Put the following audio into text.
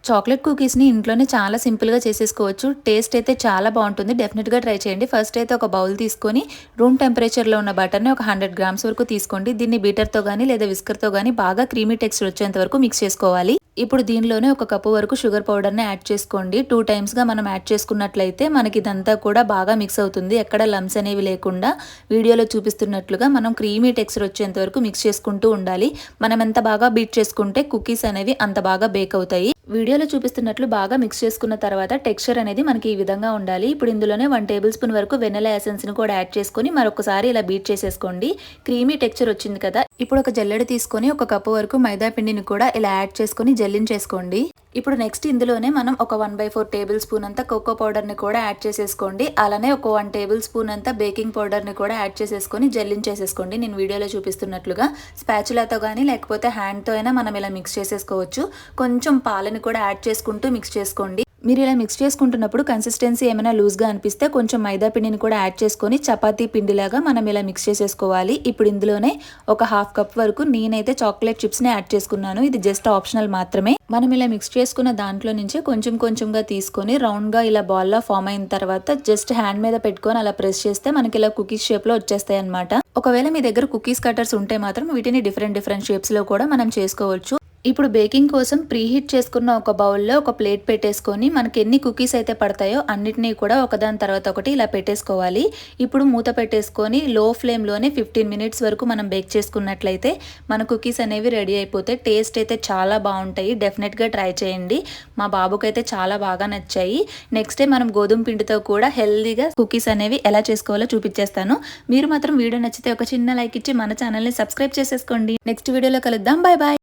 Chocolate కుకీస్‌ని ఇంట్లోనే చాలా సింపుల్‌గా చేసేసుకోవచ్చు. టేస్ట్ అయితే చాలా బావుంటుంది. డెఫినిట్‌గా ట్రై చేయండి. ఫస్ట్ అయితే ఒక బౌల్ తీసుకొని రూమ్ టెంపరేచర్‌లో ఉన్న బటర్‌ని ఒక 100 గ్రామ్స్ వరకు తీసుకోండి. దీన్ని బీటర్‌తో గానీ లేదా విస్కర్‌తో గానీ బాగా క్రీమీ టెక్స్చర్ వచ్చేంత వరకు మిక్స్ చేసుకోవాలి. ఇప్పుడు దీనిలోనే ఒక కప్పు వరకు షుగర్ పౌడర్‌ని యాడ్ చేసుకోండి. 2 టైమ్స్‌గా మనం యాడ్ చేసుకున్నట్లయితే మనకి ఇదంతా కూడా బాగా మిక్స్ అవుతుంది. ఎక్కడ లంప్స్ అనేవి లేకుండా వీడియోలో చూపిస్తున్నట్లుగా మనం క్రీమీ టెక్స్చర్ వచ్చేంత వరకు మిక్స్ చేసుకుంటూ ఉండాలి. మనం ఎంత బాగా బీట్ చేసుకుంటే కుకీస్ అనేవి అంత బాగా బేక్ అవుతాయి. వీడియోలో చూపిస్తున్నట్లు బాగా మిక్స్ చేసుకున్న తర్వాత టెక్స్చర్ అనేది మనకి ఈ విధంగా ఉండాలి. ఇప్పుడు ఇందులోనే 1 టేబుల్ స్పూన్ వరకు వెనిలా ఎసెన్స్‌ని కూడా యాడ్ చేసుకొని మరొకసారి ఇలా బీట్ చేసేసుకోండి. క్రీమీ టెక్స్చర్ వచ్చింది కదా! ఇప్పుడు ఒక జల్లెడ తీసుకొని ఒక కప్పు వరకు మైదా పిండిని కూడా ఇలా యాడ్ చేసుకొని జల్లించేసుకోండి. ఇప్పుడు నెక్స్ట్ ఇందులోనే మనం ఒక 1/4 టేబుల్ స్పూన్ అంతా కోకో పౌడర్‌ని కూడా యాడ్ చేసేసుకోండి. అలానే ఒక 1 టేబుల్ స్పూన్ అంతా బేకింగ్ పౌడర్‌ని కూడా యాడ్ చేసేసుకొని జల్లించేసేసుకోండి. నేను వీడియోలో చూపిస్తున్నట్లుగా స్పాచులాతో గానీ లేకపోతే హ్యాండ్‌తో అయినా మనం ఇలా మిక్స్ చేసేసుకోవచ్చు. కొంచెం పాలని కూడా యాడ్ చేసుకుంటూ మిక్స్ చేసుకోండి. మీరు ఇలా మిక్స్ చేసుకుంటున్నప్పుడు కన్సిస్టెన్సీ ఏమైనా లూజ్‌గా అనిపిస్తే కొంచెం మైదా పిండిని కూడా యాడ్ చేసుకొని చపాతీ పిండిలాగా మనం ఇలా మిక్స్ చేసేసుకోవాలి. ఇప్పుడు ఇందులోనే ఒక హాఫ్ కప్ వరకు నేనైతే చాక్లెట్ చిప్స్‌ని యాడ్ చేసుకున్నాను. ఇది జస్ట్ ఆప్షనల్ మాత్రమే. మనం ఇలా మిక్స్ చేసుకున్న దాంట్లో నుంచే కొంచెం కొంచెంగా తీసుకొని రౌండ్‌గా ఇలా బాల్‌లా ఫామ్ అయిన తర్వాత జస్ట్ హ్యాండ్ మీద పెట్టుకొని అలా ప్రెస్ చేస్తే మనకి ఇలా కుకీస్ షేప్‌లో వచ్చేస్తాయి అన్నమాట. ఒకవేళ మీ దగ్గర కుకీస్ కట్టర్స్ ఉంటే మాత్రం వీటిని డిఫరెంట్ షేప్స్‌లో కూడా మనం చేసుకోవచ్చు. ఇప్పుడు బేకింగ్ కోసం ప్రీహీట్ చేసుకున్న ఒక బౌల్లో ఒక ప్లేట్ పెట్టేసుకొని మనకి ఎన్ని కుకీస్ అయితే పడతాయో అన్నిటినీ కూడా ఒకదాని తర్వాత ఒకటి ఇలా పెట్టేసుకోవాలి. ఇప్పుడు మూత పెట్టేసుకొని లో ఫ్లేమ్లోనే 15 మినిట్స్ వరకు మనం బేక్ చేసుకున్నట్లయితే మన కుకీస్ అనేవి రెడీ అయిపోతాయి. టేస్ట్ అయితే చాలా బాగుంటాయి. డెఫినెట్గా ట్రై చేయండి. మా బాబుకైతే చాలా బాగా నచ్చాయి. నెక్స్ట్ డే మనం గోధుమ పిండితో కూడా హెల్దీగా కుకీస్ అనేవి ఎలా చేసుకోవాలో చూపించేస్తాను. మీరు మాత్రం వీడియో నచ్చితే ఒక చిన్న లైక్ ఇచ్చి మన ఛానల్ని సబ్స్క్రైబ్ చేసేసుకోండి. నెక్స్ట్ వీడియోలో కలుద్దాం. Bye bye.